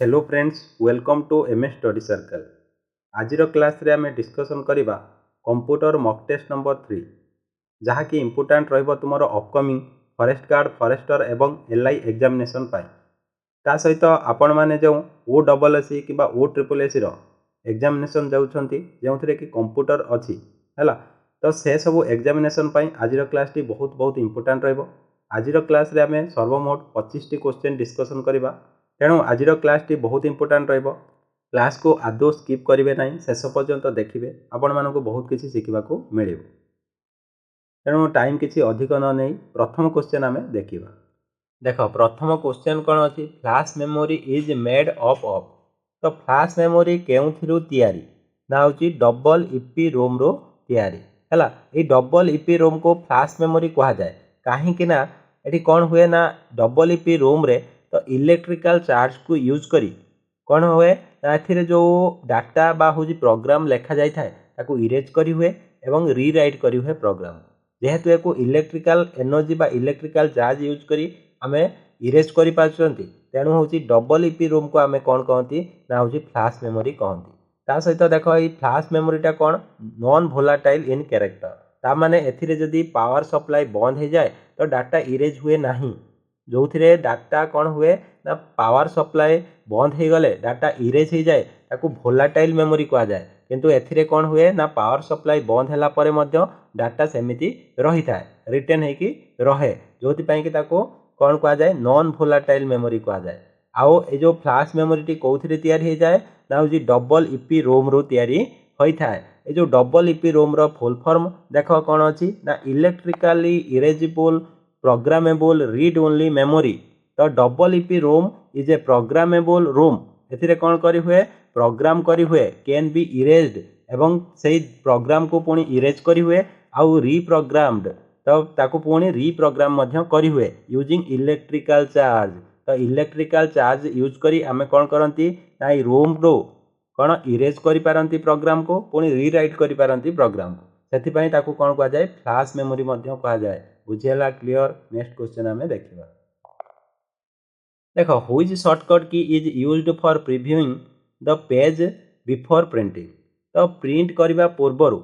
Hello friends, welcome to MS study circle. आज class रे आमे डिस्कशन करिबा कंप्यूटर मॉक टेस्ट नंबर 3 जहाँकि इम्पोर्टाट रहिबो तुमरो अपकमिंग फॉरेस्ट गार्ड फॉरेस्टर एवं एलआई एग्जामिनेशन पाई। ता सहित आपण माने जो ओडब्ल्यूएससी किबा ओट्रिपलएससी रो एग्जामिनेशन जाउछंती जेउथरे कि कंप्यूटर अछि हैला, तो से सब एग्जामिनेशन पाई आज क्लास टी बहुत बहुत इम्पोर्टाट रहिबो। आज क्लास रे आमे सर्वमोट 25 टी क्वेश्चन डिस्कशन करिबा। तेणु आज क्लास टी बहुत इम्पोर्टाट रहिबो। क्लास को आदौ स्किप करेंगे ना, शेष पर्यंत देखिए, आपण मानक बहुत किसी शिखा मिल। तेणु टाइम किसी अधिक न नहीं प्रथम क्वेश्चन आम देखा। देख प्रथम क्वेश्चन कौन अच्छी, flash memory is made of. तो फ्लैश मेमोरी केउथिरु तैयारी ना हूँ डबल ईपी रोम रो तैयारी हैला। ये डबल ईपी रोम को फ्लैश मेमोरी कहा जाए कहीं ना ये कौन हुए ना डबल ईपी रोम रे तो इलेक्ट्रिकल चार्ज को यूज करी कौन हुए ना एथिरे जो डाटा बा हूँ प्रोग्राम लिखा जाए ताको इरेज करी हुए एवं रीराइट करी हुए प्रोग्राम। जेहेतु याको इलेक्ट्रिकल एनर्जी बा इलेक्ट्रिकल चार्ज यूज करी आमे इरेज करि पाछंती, तेणु हूँ डबल ईपी रोम को आमे कौन कहती ना हूँ फ्लैश मेमोरी कहती। ता सहित देख ये फ्लैश मेमोरीटा कौन नॉन वोलाटाइल इन कैरेक्टर, ता माने एथिरे जदि पावर सप्लाई बंद हो जाए तो डाटा इरेज हुए नहीं। जो थे डाटा कौन हुए ना पावर सप्लाई बंद हो गले डाटा इरेज हो जाए ताकू वोलाटाइल मेमोरी कहा जाए। किंतु एथिरे कौन हुए ना पावर सप्लाई बंद होला परे मध्य डाटा सेमिति रही थाए रिटेन होकी रहे, जो कि ताको कौन कहा जाए नॉन वोलाटाइल मेमोरी कहा जाए। आओ ये जो फ्लैश मेमोरी टी कौथिरे तैयारी हो जाए ना हूँ डबल ईपी रोम रो तैयारी होता है। ये जो डबल ईपी रोम रो फुल फॉर्म देख कौन अच्छी ना electrically erasable programmable read only memory. तो double EP ROM is a programmable ROM, एथिरे कौन करी हुए प्रोग्राम करी हुए कैन बी इरेज्ड एवं सही प्रोग्राम को पुणी इरेज करी हुए आउ रीप्रोग्राम्ड तो ताको पुणी रीप्रोग्राम मध्य करी हुए यूजिंग इलेक्ट्रिकल चार्ज। तो इलेक्ट्रिकल चार्ज यूज करी आमे कौन करंती ना ई रोम रो कौन इरेज करि पारंती प्रोग्राम को पुणी रीराइट करि पारंती प्रोग्राम को, सेथिपई ताको कौन कहा जाए फ्लैश मेमोरी मध्य कहा जाए। बुझियला क्लियर। नेक्स्ट क्वेश्चन आमे देखिबा। देखो which shortcut key is used for previewing the page before printing. तो प्रिंट करबा पूर्वरु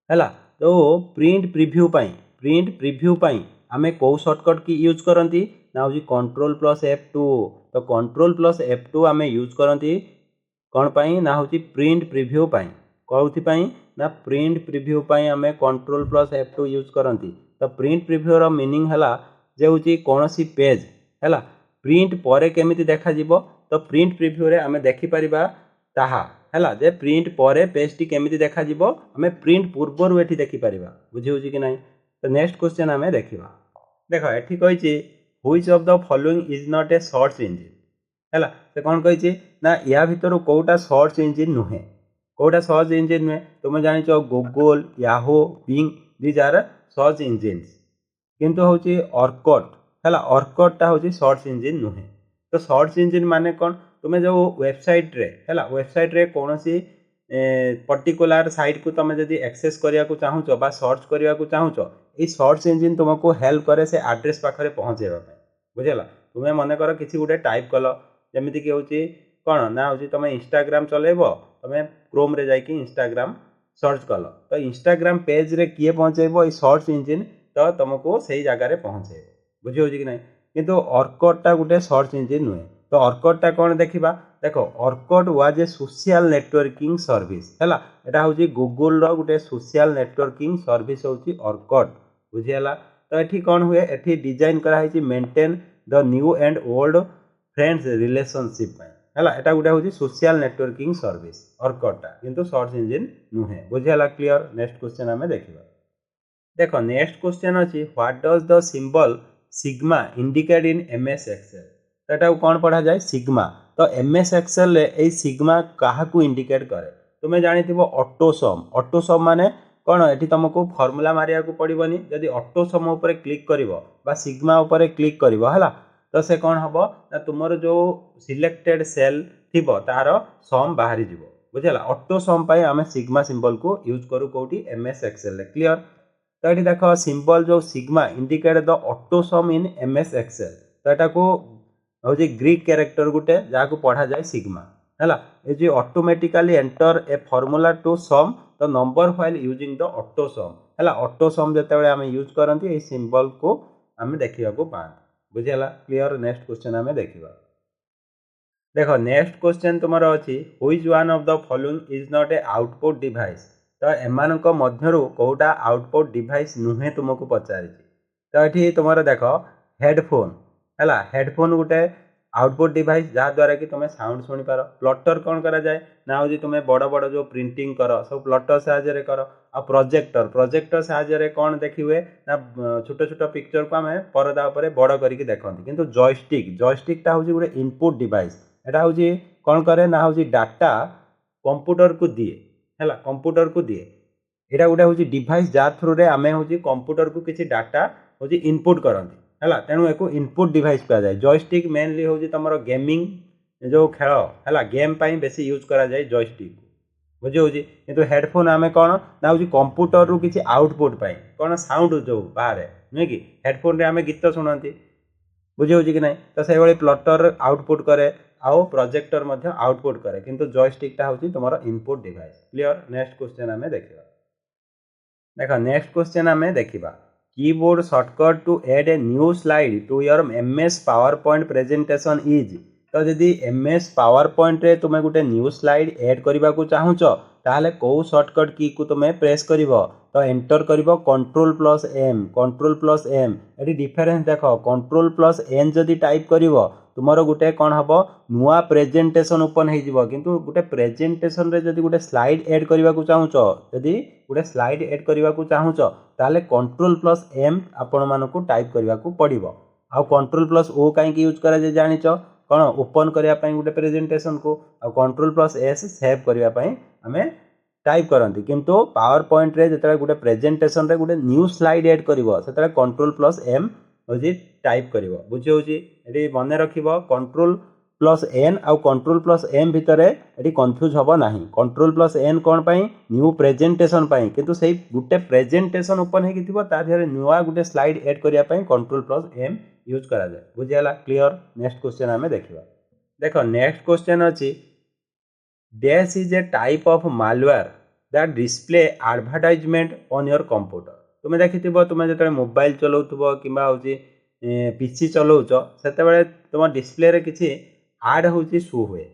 हैला, तो प्रिंट प्रीव्यू पाई आमे को शॉर्टकट की यूज करंती ना हूँ कंट्रोल प्लस F2। तो कंट्रोल प्लस F2 आमे यूज करंती कौन पाई ना हूँ प्रिंट प्रीव्यू पाई। कौथि पाई ना प्रिंट प्रीव्यू पाई आमे कंट्रोल प्लस F2 यूज करंती। तो प्रिंट प्रीव्यू रो मीनिंग हैला जे हूँ कोनोसी पेज हैला प्रिंट परे केमिति देखा जिवो। तो प्रिंट प्रीव्यू रे आमे देखि परिबा ताहा हैला जे प्रिंट परे पेज टी केमिति देखा जिवो आमे प्रिंट पूर्वरु एठी देखि परिबा। बुझी होची कि नाही। तो नेक्स्ट क्वेश्चन आमे देखिबा। देखो एठी कहिछि which of the following is not a search engine हैला। से कोन कहिछि ना या भितर कोटा सर्च इंजिन नुहे, कोटा सर्च इंजिन नुहे। तुम जानिछो Google Yahoo Bing these are search engines, किंतु होची ऑर्कुट हैला ऑर्कुट टा होची सर्च इंजिन नुहे। तो सर्च इंजिन माने कौन तुम्हें जो वेबसाइट रे हैला वेबसाइट रे कोनोसी पर्टिकुलर साइट को तुम जदि एक्सेस करिया को चाहुचो बा सर्च करिया को चाहुचो ई सर्च इंजिन तुमको हेल्प करे से एड्रेस पाखरे पहुंचेबा पे। बुझेला तुम्हें मन कर किसी गोटे टाइप कल जमीती कि होची कौन ना होची तुम इंस्टाग्राम चलेबो तुम क्रोम रे जाइकी इंस्टाग्राम सर्च कल तो इंस्टाग्राम पेज रे किए पहुंचेबो ई सर्च इंजिन तो तुमको सही जगह रे पहुंचेबो। बुझी होची कि नहीं। किंतु ऑर्कुट टा गोटे सर्च इंजिन नुहे। तो ऑर्कुट टा कौन देखिबा। देखो Orkut was a social networking service हैला, एटा होची गूगल रो गोटे सोशल नेटवर्किंग सर्विस होची ऑर्कुट। बुझियला। तो एठी कौन हुए एठी डिजाइन करा है maintain the new and old friends relationship पाई हैला, एटा गोटे होची सोशल नेटवर्किंग सर्विस ऑर्कुट टा, किंतु सर्च इंजिन नुहे। बुझियला क्लियर। नेक्स्ट क्वेश्चन आमे देखिबा। देखो नेक्स्ट क्वेश्चन अछि what does the symbol sigma indicate in MS Excel. तो एटा कौन पढ़ा जाए सिग्मा। तो एमएस एक्सेल रे ए सिग्मा काहा को इंडिकेट करे। तुम्हें जानिथिबो ऑटोसम। ऑटोसम माने कौन एठी तुमको फॉर्मूला मारिया को पड़िबनी। जदि ऑटोसम ऊपर क्लिक करिवो बा सिग्मा ऊपर क्लिक करिवो हैला तो से कौन हबो ना तुमर जो सिलेक्टेड सेल थिबो तार सम बाहरी जिवो। बुझला ऑटोसम पाई आमे सिग्मा सिंबल को यूज करू कोठी एमएस एक्सेल रे। क्लियर। तो ये देखो सिंबल जो sigma indicate the autosum in MS Excel. तो यहाँ को हूँ ग्रीक कैरेक्टर गुटे जहाँ को पढ़ा जाए सिग्मा है ये automatically enter a formula to sum the number while using the auto sum है ऑटो सम जो आम यूज करती सिंबल को आम देखा पाते बुझीगला क्लियर। नेक्स्ट क्वेश्चन आम देखा देख नेक्स्ट क्वेश्चन तुम अच्छी which one of the following is not A output device तो एम कौटा आउटपुट डिवाइस नुहे तुमको पचारि तो ये तुम देख हेडफोन है हेडफोन गोटे आउटपुट डिवाइस जहाँद्वारा कि तुम साउंड शुणी पार प्लटर कौन करा जाए ना हूँ तुम बड़ बड़ जो प्रिंटिंग कर सब प्लटर साहाय्य कर आ प्रोजेक्टर प्रोजेक्टर साहाय्य कौन देखी हुए ना छोट छोट पिक्चर को आम परदा उपर बड़ करके देखते किंतु जॉयस्टिक जॉयस्टिकटा हूँ गोटे इनपुट डिवाइस एटा हूँ कौन करे ना हूँ डाटा कंप्यूटर को दिए है कंप्यूटर को दिए यहाँ गोटे हूँ डिवाइस जहाँ थ्रू रे आम हूँ कंप्यूटर को किसी डाटा हूँ इनपुट करती है तेणु एक इनपुट डिवाइस कह जाए जॉयस्टिक मेनली हूँ तुम गेमिंग जो खेल है गेम बेसी यूज करा जाए जॉयस्टिक बुझी हूँ किंतु हेडफोन आम कौन ना हूँ कंप्यूटर रु किसी आउटपुट पाई कौन साउंड जो बाहर नुहे कि हेडफोन रे आम गीत शुणती बुझी हूँ कि नहीं तो से भाई प्लटर आउटपुट करे आउ प्रोजेक्टर आउटपुट करे किंतु जॉयस्टिकटा हूँ तुम input device clear. Next question आम देखा देख नेक्स्ट क्वेश्चन आम देखा keyboard shortcut to add a new slide to your MS power point presentation is तो जदि MS पावर पॉइंट रे तुम गोटे न्यू स्लाइड एड करने को चाहूच ताहले कौ शॉर्टकट की को तुम प्रेस कर तो एंटर कर Ctrl+M ये डिफरेंस देख Ctrl+N जदि टाइप कर तुमर गोटे कौन हम नुआ प्रेजेंटेशन ओपन हो किंतु गोटे प्रेजेंटेशन रे जदि गोटे स्लाइड एड करने को चाहूच जदि गोटे स्लाइड एड करने को चाहूच ताले Ctrl+M आपण मानक टाइप करने को पड़ो आ Ctrl+O कहीं यूज करा जानिच कौन ओपन करने गोटे प्रेजेंटेशन को Ctrl+S सेव करने आम टाइप करती किंतु पावर पॉइंट रे जिते गोटे प्रेजेंटेशन रे गोटे न्यू स्लाइड एड कर Ctrl+M हूँ टाइप कर बुझे ये मन रख Ctrl+N आउ Ctrl+M भितर ये कन्फ्यूज हम ना Ctrl+N कौन पाई न्यू प्रेजेंटेशन पाई किंतु से गोटे प्रेजेंटेशन ओपन होकर नुआ गोटे स्लाइड एड करने Ctrl+M यूज करा जाए बुझीगला क्लियर। नेक्स्ट क्वेश्चन आम देखा देख नेक्स्ट क्वेश्चन अच्छी dash is a type of malware that display advertisement on your computer तुम देखि तुम जो मोबाइल चलाऊ कि पीसी चलाउच से तुम डिस्प्ले रे किसी आड हो शो हुए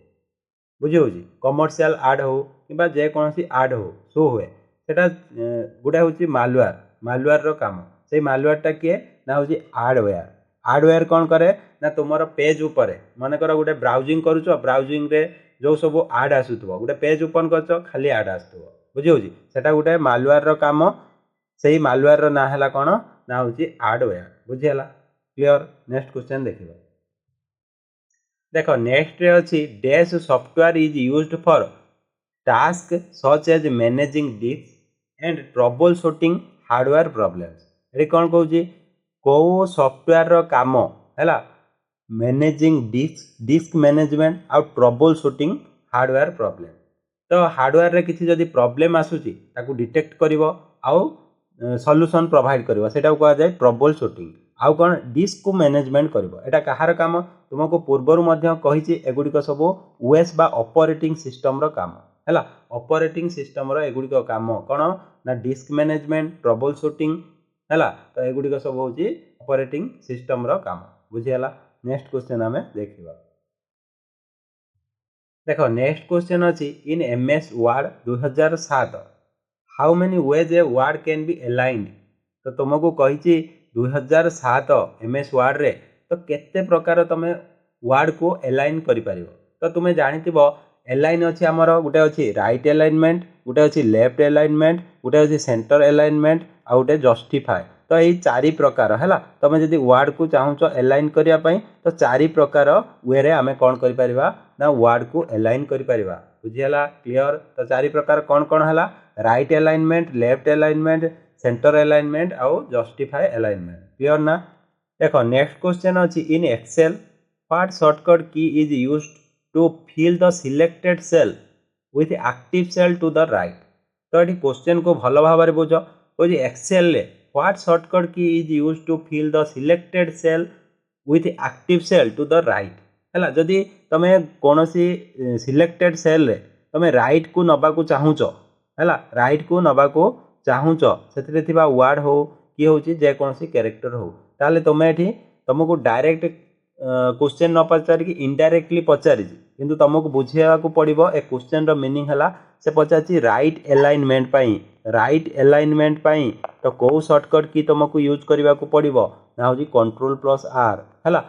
बुझे हूँ कमर्शियल आड हो कि जेकोसी आड हो शो हुए सेटा गोटे हूँ मालवेयर काम से मालवेयरटा किए ना हूँ हार्डवेयर कौन करे ना तुम पेज उपर मनकर गोटे ब्राउजिंग करुच ब्राउजिंग रे जो सब आड आसुव गोटे पेज ओपन कर खाली आड आसुव बुझे हूँ सेटा गोटे मालवेयर काम से मालवेयर ना है कौन ना हूँ हार्डवेयर बुझीगला क्लियर। नेक्स्ट क्वेश्चन देखिए देख नेक्स्ट रे अच्छी dash software is used for task such as managing disk and trouble shooting hardware problems ये कौन कहूँ कौ सॉफ्टवेयर रो काम है मैनेजिंग डिस्क मैनेजमेंट आउ ट्रबल शूटिंग हार्डवेयर प्रॉब्लम तो हार्डवेयर रे किसी जदि प्रॉब्लम आसूची ताकू डिटेक्ट करिवो आउ सॉल्यूशन प्रोवाइड करिवो सेटा को कहा जाए ट्रबल शूटिंग आउ कौन डिस्क को मैनेजमेंट करिवो एटा कहार काम तुमको पूर्वर मध्य कहिछि एगुडिक सब ओएस बा ऑपरेटिंग सिस्टम रो काम है ऑपरेटिंग सिस्टम रो एगुडिक काम कौन ना डिस्क मैनेजमेंट ट्रबल शूटिंग है तो एगुडिक सब हूँ ऑपरेटिंग सिस्टम रो काम बुझीगला। नेक्स्ट क्वेश्चन आम देखा देख नेक्स्ट क्वेश्चन अच्छी इन MS word 2007 how many ways a word can be aligned तो तुमको कही 2007 MS वर्ड रे तो केते प्रकार तुम वर्ड को अलाइन कर तो तुम्हें जानी अलाइन अच्छी आमर गोटे अच्छी राइट अलाइनमेंट गोटे अच्छी लेफ्ट अलाइनमेंट गोटे अच्छी सेंटर अलाइनमेंट आ गोटे जस्टिफाए तो यही चारि प्रकार है तुम जब वर्ड को चाहूच अलाइन करने तो चारि प्रकार वे रे आमे कौन कर ना वर्ड को अलाइन कर बुझीगला क्लियर। तो चारि प्रकार कौन कौन है right alignment left alignment center alignment आउ जस्टिफाई अलाइनमेंट क्लियर ना। देख नेक्स्ट क्वेश्चन अच्छी in Excel what shortcut key is used to fill the selected cell with active cell to the right तो ये क्वेश्चन को भल भाव में बुझ कह Excel what shortcut key is used to fill the selected cell with active cell to the right है जदि तुम कौन सिलेक्टेड सेल रे तुम राइट को नबाकू चाहूच है राइट को नबाकू चाहूच से वार्ड हो कि हूँ जेकोसी कैरेक्टर हो ताले तुम ये तुमको डायरेक्ट क्वेश्चन न पचार कि इनडायरेक्टली पचारि किंतु तुमको बुझेगा पड़ो ए क्वेश्चन मीनिंग है से पचार राइट एलाइनमेंट राइट एलाइनमेंट तो कौ सर्टकट की तुमको यूज करने को पड़ो ना हूँ Ctrl+R है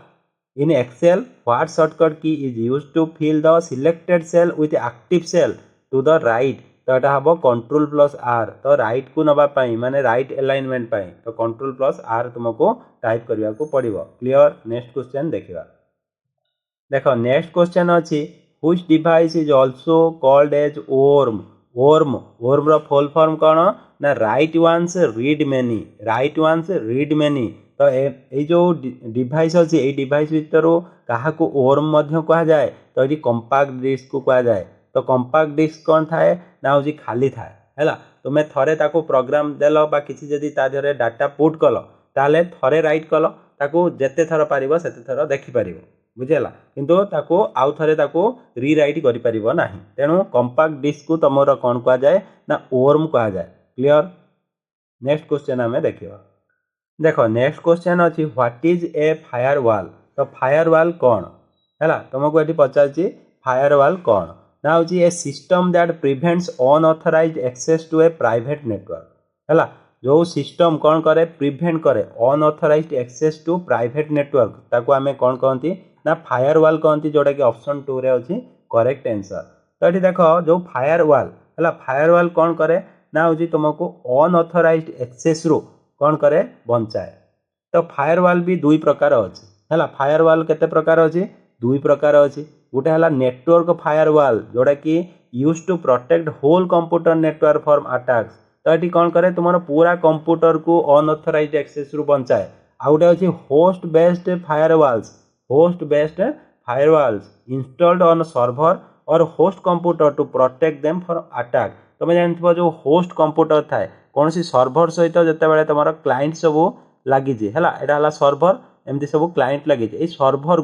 in Excel what shortcut key is use to fill the selected cell with active cell to the right तो यहाँ हम Ctrl+R तो राइट को नवापाई माने राइट एलाइनमेंट तो Ctrl+R तुमको टाइप करने को पड़ो क्लियर। नेक्स्ट क्वेश्चन देखा देख नेक्स्ट क्वेश्चन अच्छी which device is also called as worm worm worm रो फुल फॉर्म कौन ना राइट वन्स रीड मेनी तो ये जो डिवाइस अच्छी ये डिवाइस भितर क्या वर्म कह जाए तो ये कंपैक्ट डिस्क को कह जाए तो कंपैक्ट डिस्क कौन थाए ना हूँ खाली थाए है तुम्हें थरे ताको प्रोग्राम देल बा किसी जदि ता देहरे डाटा पुट कल ताले थरे राइट कल ताको जेते थर पारिबो सेते थर देखि पारिबो बुझेला किंतु ताको आउ थरे ताको रीराइट करि पारिबो नाही तेणु कंपैक्ट डिस्क को तमरो कौन कह जाए ना वर्म कह जाए क्लियर। नेक्स्ट क्वेश्चन आमे देखिबा देखो नेक्स्ट क्वेश्चन अच्छी व्हाट इज ए फायरवॉल तो फायरवॉल कौन है तुमको ये पचार फायरवॉल कौन ना हूँ a system that prevents unauthorized access to a private network है जो सिस्टम कौन करे प्रिवेंट करे unauthorized access to private network ताको आमे कौन कहती ना फायरवॉल कहती जोटा कि ऑप्शन 2 रे अच्छी करेक्ट आंसर। तो ये देख जो फायरवॉल है फायरवॉल कौन करे ना हूँ तुमको अनऑथराइज्ड एक्सेस रू कौन करे बंचाए तो फायरवॉल भी दुई प्रकार अच्छी है फायरवॉल केते प्रकार अच्छी दुई प्रकार अच्छी गोटे है नेटवर्क फायरवॉल जोड़ा कि use to protect whole computer network from attacks तो ये कौन करे तुम पूरा कंप्यूटर को अनऑथराइज्ड एक्सेस रू बंचाए आ गोटे अच्छी host based firewalls installed on server और host computer to protect them from attack तुम जानते जो होस्ट कंप्यूटर थाए कौन सी सर्वर सहित जिते तुम क्लाइंट सब लगी है सर्वर एमती सब क्लाइंट लगी सर्वर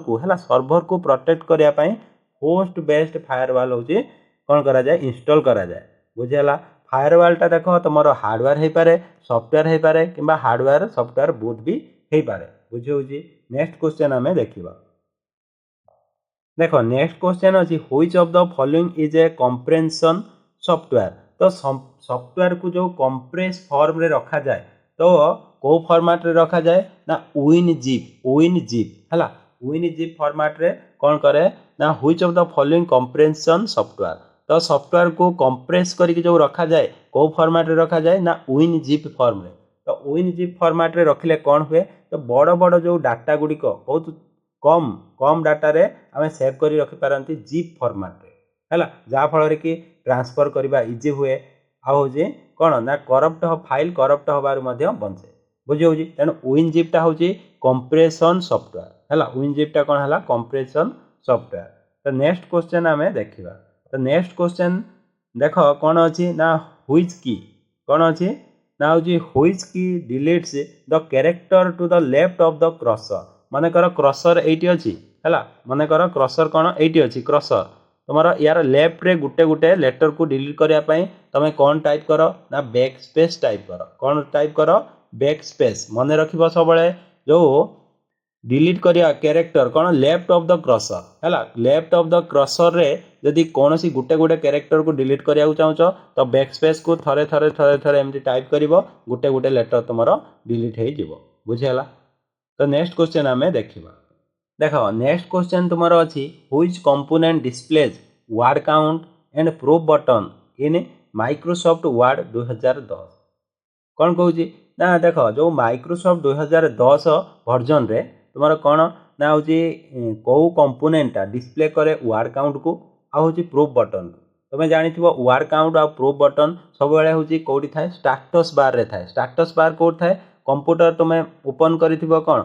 को प्रोटेक्ट करने होस्ट बेस्ड फायरवॉल हूँ कौन करा जाए इंस्टॉल करा जाए बुझेगा। फायरवॉलटा देख तुम हार्डवेयर हो पारे सॉफ्टवेयर हो पारे कि हार्डवेयर सॉफ्टवेयर बोथ भी हो पारे बुझे। नेक्स्ट क्वेश्चन आम देखा देख नेक्स्ट क्वेश्चन अच्छी which of the following is a compression software तो सॉफ्टवेयर को जो कंप्रेस फॉर्म रे रखा जाए तो को फॉर्मेट रे रखा जाए ना WinZip फॉर्मेट रे कौन करे ना which of the following compression software तो सॉफ्टवेयर को कंप्रेस करके जो रखा जाए को फॉर्मेट रे रखा जाए ना WinZip फॉर्म रे तो WinZip फॉर्मेट रे रखिले कौन हुए तो बड़ बड़ जो डाटा गुड़िक बहुत कम डाटा रे आमे सेव करी रखि पारंती जिप फॉर्मेट रे है जहाँ फल कि ट्रांसफर करबा इजी हुए आउ कौन ना फाइल करप्ट हबार बंचे बुझे तेणु WinZipटा हूँ कंप्रेशन सॉफ्टवेयर है WinZipटा कौन है कंप्रेशन सॉफ्टवेयर। तो नेक्स्ट क्वेश्चन आम देखा तो नेक्स्ट क्वेश्चन देख कौन अच्छी ना व्हिच की कौन अच्छी ना हूँ which key deletes the character to the left of the cursor मनकर क्रसर एटी अच्छी है मनकर क्रसर कौन एटी अच्छी क्रसर तुम यार लेफ्ट रे गुटे गुटे लेटर को डिलीट करने तुम कौन टाइप कर ना बैक स्पेस टाइप कर कौन टाइप कर बैक स्पेस मन रख सब जो डिलीट करिया कैरेक्टर कौन लेफ्ट ऑफ द क्रसर है लेफ्ट ऑफ द क्रसर रे जदि कौन सी गुटे गुटे कैरेक्टर को डिलीट करिया चाहूच तो बैक स्पेस को थरे थरे थरे थरे एमती टाइप कर गुटे गुटे लेटर तुम डिलीट हो बुझेगा। तो नेक्स्ट क्वेश्चन आम देखा देख नेक्स्ट क्वेश्चन तुम अच्छी which component displays word count and proof button in Microsoft word 2010 कौन कहूँ ना देख जो माइक्रोसॉफ्ट 2010 वर्जन रे तुम कौन ना हूँ कौ कंपोनेंटा डिस्प्ले करे वर्ड काउंट को आ प्रूफ बटन तुम्हें जानी वर्ड काउंट आ प्रूफ बटन सब हूँ कौटी थाए स्टाटस बार रे थाए स्टाटस बार कौट थाए कंप्यूटर तुम्हें ओपन कर कौन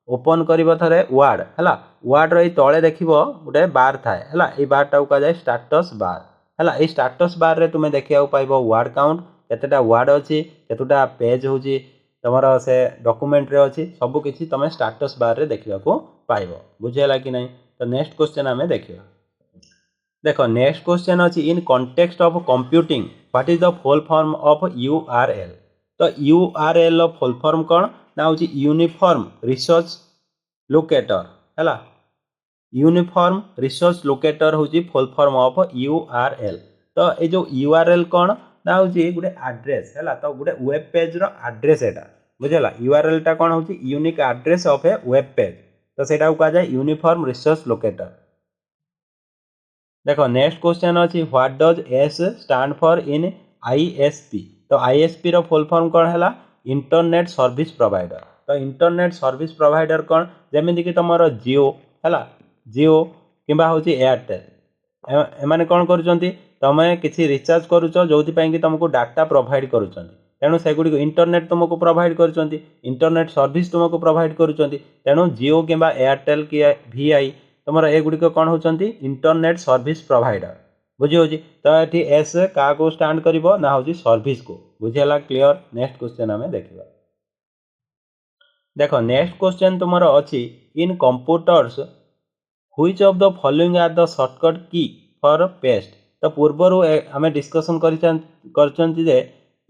ओपन कर थे वार्ड है वार्ड रही तले देख गोटे बार थाए है ये बारटा कह जाए स्टाटस बार है ये स्टाटस बार रे तुम्हें देखा पाइब वार्ड काउंट केतेटा वार्ड अच्छी केतोटा पेज हूँ तुम से डॉक्यूमेंट रे अच्छी सबकिछि तुम स्टाटस बार रे देखा पाइब बुझेगा कि नहीं। तो नेक्स्ट क्वेश्चन आम देखा देख नेक्स्ट क्वेश्चन अच्छी in context of computing what is the full form of URL. तो यूआरएल फुल फॉर्म कौन ना हूँ यूनिफॉर्म रिसर्च लोकेटर है। यूनिफॉर्म रिसोर्स लोकेटर हूँ फुल फॉर्म ऑफ यूआरएल। तो ये जो यूआरएल कौन ना हूँ गोटे आड्रेस है तो गोटे वेब पेज आड्रेस एटा बुझेगा यूआरएल टा कौन हूँ unique address of A web page तो सेटा कहा जाए यूनिफॉर्म रिसोर्स लोकेटर। देखो नेक्स्ट क्वेश्चन अच्छी what does S stand for in ISP. तो आईएसपी रो फुल फॉर्म कौन है इंटरनेट सर्विस प्रोवाइडर। तो इंटरनेट सर्विस प्रोवाइडर कौन जमीन कि तुम जियो है जियो किंबा हूँ एयरटेल एमाने कौन करुँच तुम किसी रिचार्ज करुच जो कि तुमको डाटा प्रोवाइड करुँच तेणु सेगुड़ी इंटरनेट तुमको प्रोवाइड करुँच इंटरनेट सर्विस तुमको प्रोवाइड करुँच तेणु जियो किंबा एयरटेल कि वीआई तुम एगुड़िक कौन होती इंटरनेट सर्विस प्रोवाइडर बुझी तो ये एस क्या को स्टैंड कर ना हूँ सर्विस को बुझीगला क्लियर। नेक्स्ट क्वेश्चन आम देखा देख नेक्स्ट क्वेश्चन तुम अच्छी in computers which of the following are the shortcut key for paste. तो पूर्वर आम डिस्कसन कर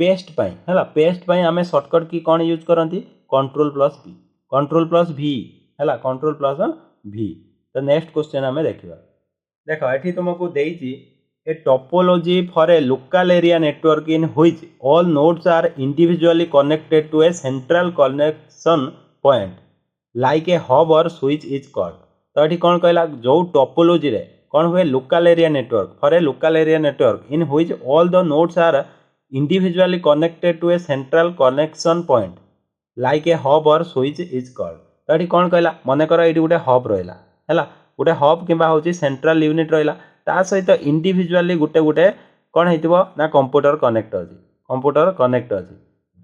पेस्ट है पेस्ट आम शॉर्टकट की कौन यूज करती कंट्रोल प्लस भी है कंट्रोल प्लस भी। तो नेक्स्ट क्वेश्चन आम देखा देख ये तुमको देती a topology for a local area network in which all nodes are individually connected to a central connection point like a hub or switch is called. तो ये कौन कहला जो टोपोलॉजी रे कौन हुए local area network for a local area network in which all the nodes are individually connected to a central connection point like a hub or switch is called. तो ये कौन कहला मनकर ये गोटे हब रहा है गोटे हब किंबा हूँ सेंट्रल यूनिट रहा ता सहित इंडिविजुअली गोटे गोटे कौन होना कंप्यूटर कनेक्ट अच्छी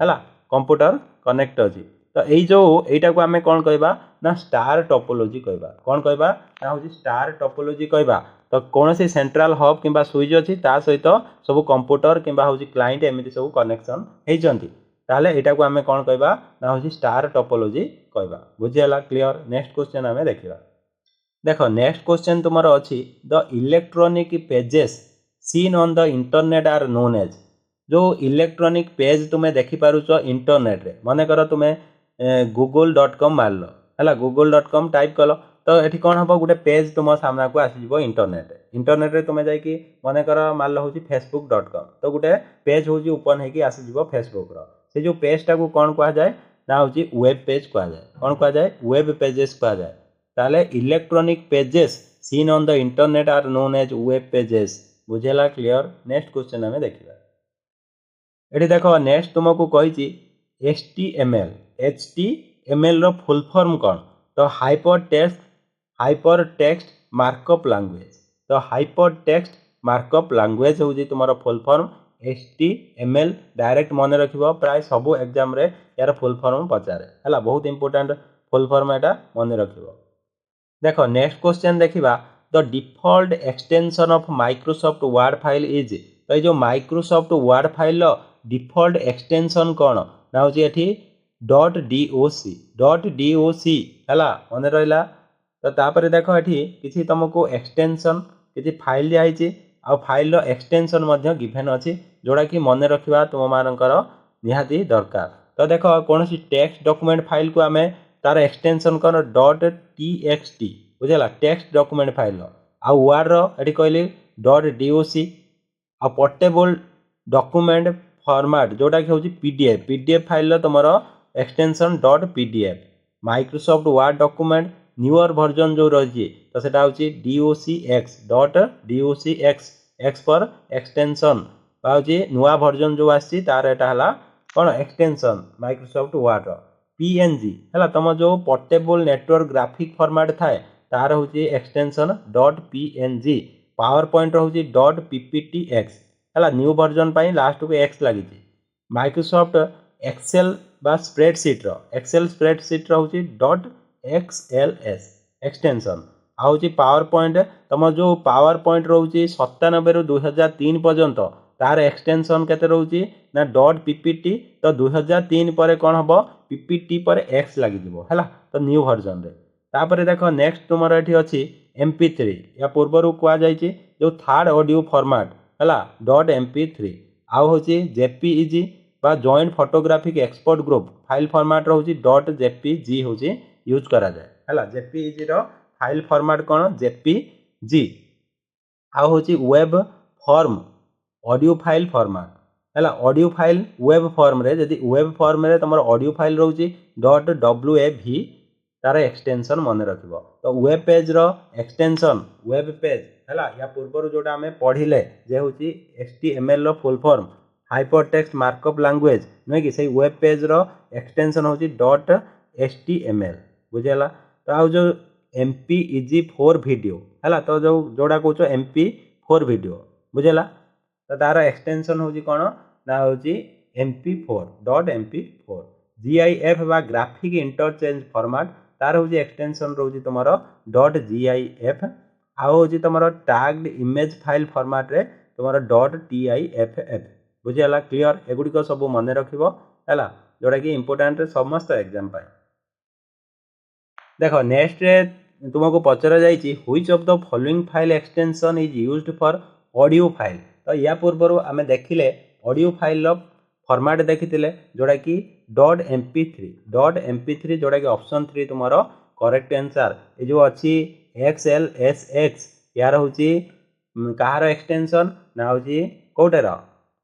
है कंप्यूटर कनेक्ट अच्छी। तो यही जो यहीटा को आम कौन कहवा ना स्टार टोपोलॉजी कहवा कौन कहवा ना हूँ स्टार टोपोलॉजी कहवा। तो कौन सी सेंट्रल हब किंबा स्विच अच्छी ता सहित सब कंप्यूटर किंबा हूँ क्लाइंट एमती सब कनेक्शन होती ताहले एटा को आम कौन कहवा ना हूँ स्टार टोपोलॉजी कहवा बुझीगला क्लियर। नेक्स्ट क्वेश्चन आम देखा देख नेक्स्ट क्वेश्चन तुम अच्छी the electronic pages seen on the internet are known as. जो इलेक्ट्रॉनिक पेज तुम्हें देखिपारुच इंटरनेट रे मनकर तुम्हें google.com मारल है google.com टाइप कल तो ये कौन हम गोटे पेज तुम सामना को आसीज इंटरनेट रे तुम्हें जाकि मनकर मारल हूँ facebook.com तो गोटे पेज हूँ ओपन होसीज फेसबुक से जो पेजटा को कौन कह जाए ना हूँ वेब पेज कह जाए कौन कह जाए वेब पेजेस कह जाए। ताले electronic pages seen on the internet are known as web pages बुझेगा क्लियर। नेक्स्ट क्वेश्चन आम देखा ये देख नेक्स्ट तुमको कही HTML रो फुल फॉर्म कौन। तो हाइपर टेक्स्ट मार्कअप लैंग्वेज। तो हाइपर टेक्स्ट मार्कअप लैंग्वेज हूँ तुम फुल फॉर्म HTML डायरेक्ट मन रख प्राय सब एग्जाम रे यार फुल फॉर्म पचारे है बहुत इंपोर्टेंट फुल फॉर्म एटा मन रख। देख नेक्स्ट क्वेश्चन देखा the default extension of Microsoft word file is. तो ये Microsoft word file default extension कौन ना हूँ ये .doc है मन रहा। तो तापर देख ये किसी तुमको एक्सटेंशन किसी फाइल दिखाई आ फाइल एक्सटेंशन गिभेन अच्छी जोड़ा कि मन रखा तुम मानकर निहाती दरकार। तो देख कौन टेक्स्ट डॉक्यूमेंट फाइल को आम तार एक्सटेंशन कौन .txt बुझेगा टेक्स्ट डॉक्यूमेंट फाइल आ वर्ड री कहली .doc आ पोर्टेबल डॉक्यूमेंट फॉर्मेट जोटा कि हूँ पीडीएफ फाइल तुम extension .pdf Microsoft word document newer version जो रही तो सेटा हूँ docx एक्स पर एक्सटेंशन नुआ वर्जन जो आसी तार एटा कौन एक्सटेंशन माइक्रोसॉफ्ट वर्ड PNG है तुम जो पोर्टेबल नेटवर्क ग्राफिक फॉर्मेट थाए तार हूँ एक्सटेंशन .png पावर पॉइंट हूँ .pptx है न्यू वर्जन लास्ट को एक्स लगी। माइक्रोसॉफ्ट एक्सेल बा स्प्रेडशीट हूँ .xls एक्सटेंशन आउ पावर पॉइंट तुम जो पावर पॉइंट रोचे 97 ରୁ 2003 पर्यंत तार एक्सटेंशन केते रोचे ना .ppt तो 2003 पर कौन हम ppt पर x लगी है तो न्यू वर्जन रे तापर देख नेक्स्ट तुम ये अच्छी MP3 या पूर्वर कहुई जो थर्ड ऑडियो फॉर्मेट है .MP3 आउ हूँ JPEG बा joint photographic export group file format रोचे .jpg हूँ यूज करा जाए है JPEG रो फाइल फॉर्मेट कौन JPG आउ हूँ web form audio file format है ऑडियो फाइल वेब फॉर्म रे जदि वेब फॉर्म रे तुम ऑडियो फाइल रोचे .wav तार एक्सटेंशन मन रखिबो तो वेब पेज रो एक्सटेंशन वेब पेज है या पूर्वर जोटा आम पढ़िले जे हूँ HTML रो full form hypertext markup language नुहे कि से वेब पेज रो एक्सटेंशन हूँ .html बुझेला तो आउ जो MP4 वीडियो है तो जो जोड़ा कौच MP4 वीडियो बुझेला तो तार एक्सटेंशन हूँ कौन ना हूँ MP4 GIF बा ग्राफिक इंटरचेंज फॉर्मेट तार हूँ एक्सटेंशन रोज तुम .gif आउ हूँ तुम टैग्ड इमेज फाइल फॉर्मेट रे तुम .tiff बुझीगला क्लियर एगुड़िक सब मन रखिबो है जोटा कि इंपोर्टेंट समस्त एग्जाम पाई देख नेक्स्ट रे तुमको पचरा जाइए which of the following file extension is used for audio file तो या पूर्व आम देखिले ऑडियो फाइल फॉर्मेट देखी जोटा कि .mp3 जोटा कि ऑप्शन 3 तुम करेक्ट आंसर ये जो अच्छी XLSX यार हूँ कहार एक्सटेंशन ना हूँ कौटार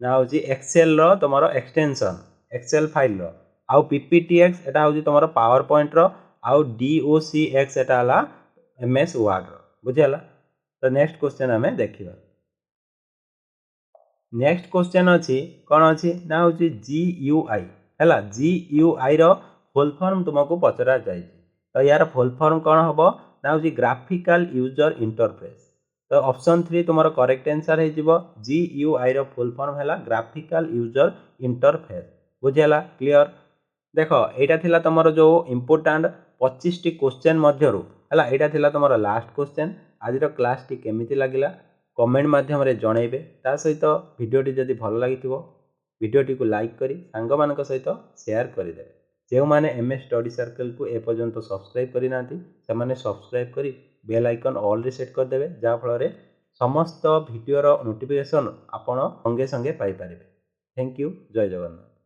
ना हूँ एक्सेल तुम एक्सटेंशन एक्सेल फाइल आउ PPTX एटा हूँ तुम पावर पॉइंट आउ DOCX एटा हला MS वर्ड बुझीगला तो नेक्स्ट क्वेश्चन आम देखा नेक्स्ट क्वेश्चन अच्छी कौन अच्छी ना हूँ GUI है GUI रो फुल फॉर्म तुमको पचरा जाए तो यार फुल फॉर्म कौन हम ना हूँ ग्राफिकल यूजर इंटरफेस तो ऑप्शन 3 तुम करेक्ट आंसर हो GUI रो फुल फॉर्म है ग्राफिकल यूजर इंटरफेस बुझेगा क्लियर देख यहाँ थिला तुम जो इम्पोर्टाट 25 क्वेश्चन मध्यरु है यहाँ तुम लास्ट क्वेश्चन आज क्लास टी केमिति लगिला कमेंट माध्यम जनइबे ता सहित भिडियोटी जदि भल लगी भिडियोटी को लाइक करी सांग मानक सहित शेयर करदे जो मैंने MS स्टडी सर्कल को एपर्यंत सब्सक्राइब करना से सब्सक्राइब करी बेल आइकन ऑल रे सेट करदे जहाँफल समस्त भिडियोर नोटिफिकेशन आपण संगे संगे पाई पारे। थैंक यू जय जगन्नाथ।